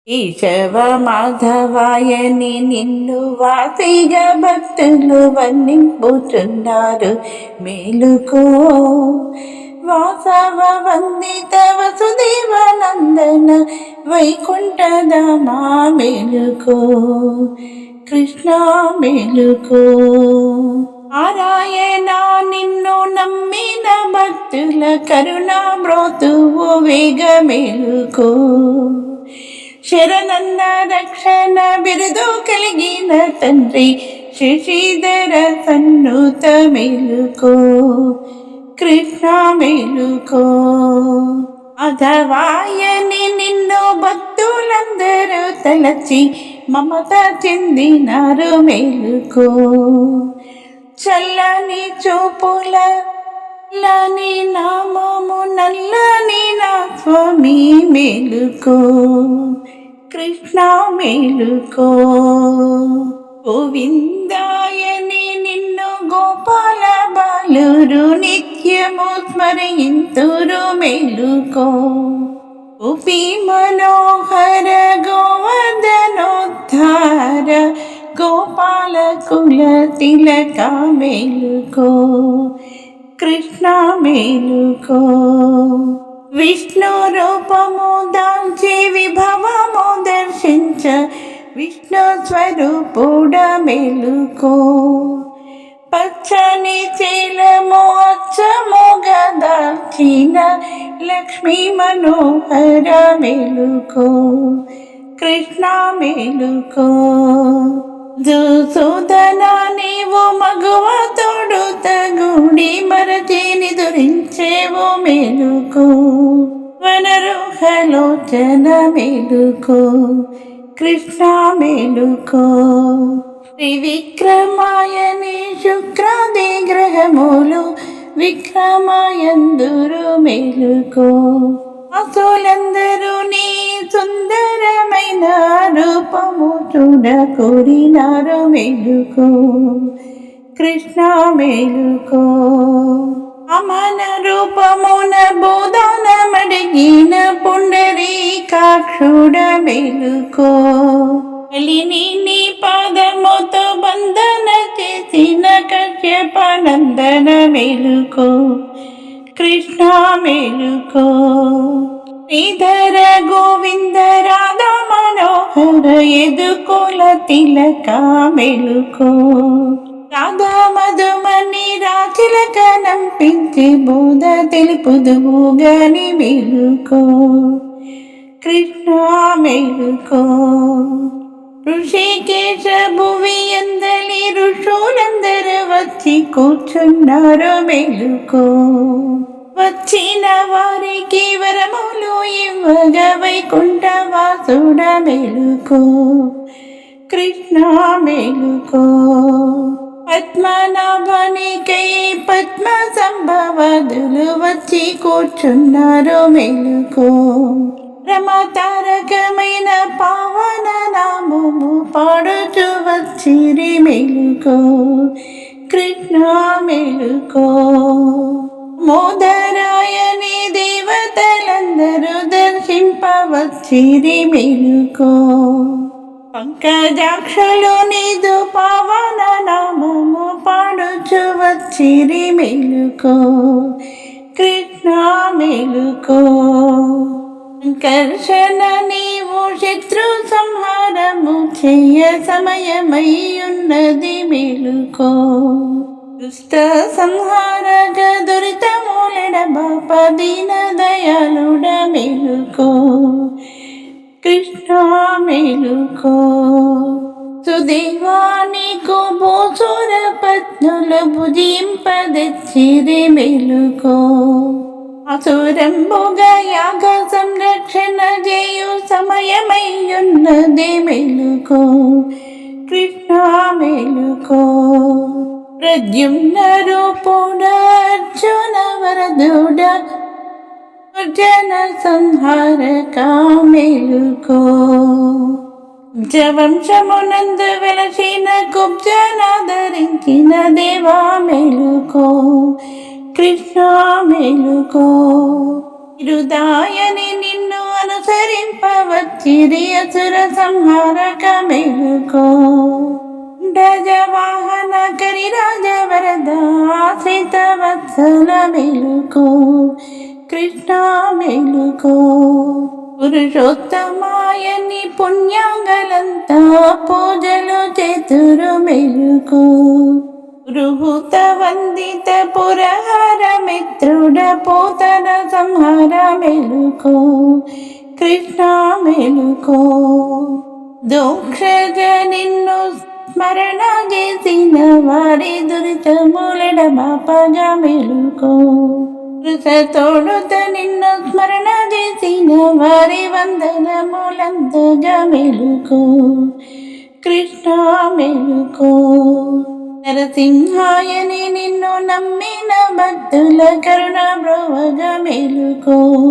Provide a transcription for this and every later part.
కేశవ మాధవాయని నిన్ను వాసిగా భక్తులు వర్ణింపుచున్నారు. మేలుకో వాసవ వందిత వసుదేవ నందన వైకుంఠధామా మేలుకో కృష్ణ మేలుకో. నారాయణ నిన్ను నమ్మిన భక్తుల కరుణా మ్రోతువు వేగ మేలుకో. శరణన్న రక్షణ బిరుదు కలిగిన తండ్రి శశిధర సన్నుత మేలుకో కృష్ణ మేలుకో. అధవాయని నిన్ను భక్తులందరూ తలచి మమత చెందినారు. మేలుకో చల్లని చూపుల లని నామము నల్లని నా స్వామి మేలుకో కృష్ణ మేలుకో. గోవిందాయని నిన్ను గోపాల బాలురు నిత్యము స్మరింతురు. మేలుకో గోపీ మనోహర గోవర్ధనోద్ధార గోపాల కుల తిలక మేలుకో కృష్ణ మేలుకో. విష్ణు రూపము దాల్చి విభవము దర్శించ విష్ణు స్వరూపుడ మేలుకో. పచ్చని చీలము అచ్చముగా దాల్చిన లక్ష్మీ మనోహర మేలుకో కృష్ణ మేలుకో. జూసుదన నీవు మగువ తోడు తగుడి మరచిని దురించేవు. మేలుకో వనరుహలోచన మేలుకో కృష్ణ మేలుకో. త్రివిక్రమాయని శుక్రాది గ్రహములు విక్రమాయందురు. మేలుకో అసులందరూ నీ సుందరమైన రూపము చూడ కోరినారు. మేలుకో కృష్ణ మేలుకో. అమన రూపమున బోధనమడిగిన పుండరీకాక్షుడ. మేలుకో కలిని నీ పాదముతో బంధన చేసిన కశ్యపనందన. మేలుకో కృష్ణ మేలుకో. శ్రీధర గోవింద రాధా మనోహర యదుకుల తిలక. మేలుకో రాధా మధుమని రాచిలక నంపించి బోధ తెలుపుదువు గాని. మేలుకో కృష్ణ మేలుకో. ఋషికేశ భువి అందలి ఋషులందరూ వచ్చి కూర్చున్నారు. మేలుకో వచ్చిన వారికి వరములు ఇవ్వగా వైకుంఠ వాసుడ. మేలుకో కృష్ణ మేలుకో. పద్మనాభనికై పద్మ సంభవదులు వచ్చి కూర్చున్నారు. మేలుకో రమతారకమైన పావన నామము పాడుచు వచ్చిరి. మేలుకో కృష్ణ మేలుకో. మోదరాయని దేవతలందరూ దర్శింపవచ్చిరి. మేలుకో పంకజాక్షలు నీదు పావన నామము పాడుచు వచ్చిరి. మేలుకో కృష్ణ మేలుకో. సంకర్షణ నీవు శత్రు సంహారము చెయ్య సమయమయ్యున్నది. మేలుకో దుష్ట సంహారగ దురితమూలడ బాప దీన దయాళుడ. మేలుకో కృష్ణ మేలుకో. సుదేవానికు భూసుర పత్నులు భుజింపదెచ్చిరి. మేలుకో అసురంబుగా యాగ సంరక్షణ చేయు సమయమయ్యున్నది. మేలుకో కృష్ణ మేలుకో. ప్రద్యుమ్న రూపుడ అర్జున వరదుడ జన సంహారక. మేలుకో వంశమునందు వెలసిన కుబ్జనాదరించిన దేవా. మేలుకో కృష్ణ మేలుకో. హృదయని నిన్ను అనుసరింపవ వచ్చిరి అసుర సంహారక మేలుకో. గజవాహన కరి రాజవరద ఆశ్రిత వత్సల మేలుకో. కృష్ణ మేలుకో. పురుషోత్తమాయని పుణ్యాంగలంతా పూజలు చేతురు మేలుకో. పురుహూత వందిత పురహార మిత్రుడ పూతన సంహార మేలుకో. కృష్ణ మేలుకో. దోక్షజ నిన్ను స్మరణ చేసిన వారి దురితములడ బాపగా మేలుకో. తోడుత నిన్ను స్మరణ చేసిన వారి వందనములందగా మేలుకో. కృష్ణ మేలుకో. నరసింహాయని నిన్ను నమ్మిన భక్తుల కరుణ బ్రోవగా మేలుకో.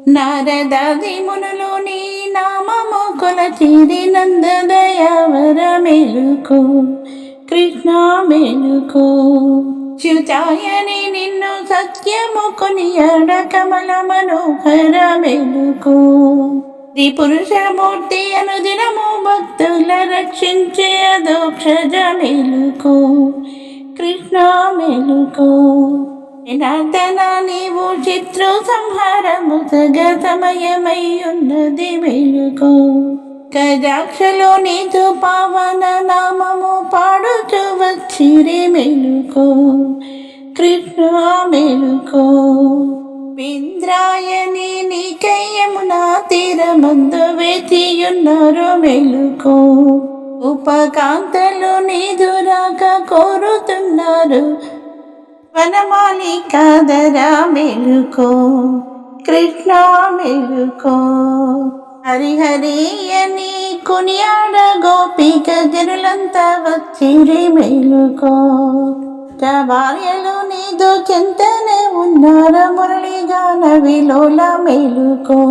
నారదాది మునులు నీ నామము కొలచిరి నందదయావర మేలుకో. కృష్ణ మేలుకో. చ్యుతాయని నిన్ను సత్యము కొనియాడ కమల మనోహర మేలుకో. పురుషమూర్తి అనుదినము భక్తుల రక్షించే అదోక్షజ మేలుకో. కృష్ణ మేలుకో. జనార్దన నీవు శత్రు సంహారము సగ సమయమై ఉన్నది మేలుకో. గజాక్షలో నీతో పావన నామము పాడుచు వచ్చిరి మేలుకో. కృష్ణ మేలుకో. ఇంద్రాయని నీకయ్యమునా తీరమందు వేచియున్నారు మేలుకో. ఉపకాంతలు నీదురాక కోరుతున్నారు వనమాలి కాదరా మేలుకో. కృష్ణ మేలుకో. హరిహరి అని కొనియాడ గోపిక జనులంతా వచ్చిరి మేలుకో. భార్యలు నీదు చింతనే ఉన్నార మురళిగాన విలోల మేలుకో.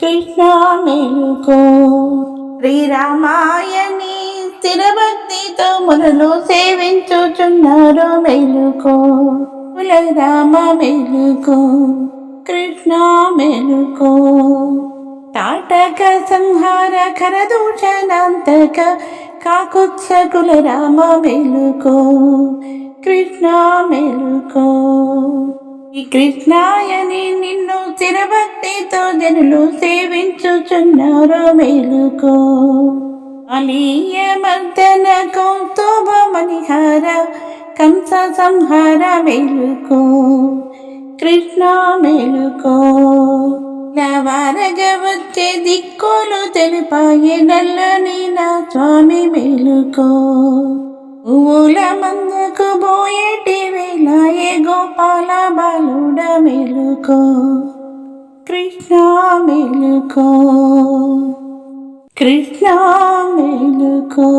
కృష్ణ మేలుకో. శ్రీరామాయని స్థిరభక్తితో మురలు సేవించుచున్నారు మేలుకో. రామ మేలుకో. కృష్ణ మేలుకో. తాటక సంహార ఖరదూషణాంతక కాకుత్సకుల రామ మేలుకో. కృష్ణ మేలుకో. ఈ కృష్ణాయని నిన్ను స్థిరభక్తితో జనులు సేవించుచున్నారు మేలుకో. అలీయ మర్దన కౌస్తుభ మణిహార కంస సంహార మేలుకో. కృష్ణ మేలుకో. నవారగ వచ్చే దిక్కులు తెలిపాయే నల్లని నా స్వామి మేలుకో. ఊల మందకు పోయేటి వేలాయే గోపాల బాలుడ మేలుకో. కృష్ణ మేలుకో. కృష్ణ మేలుకో.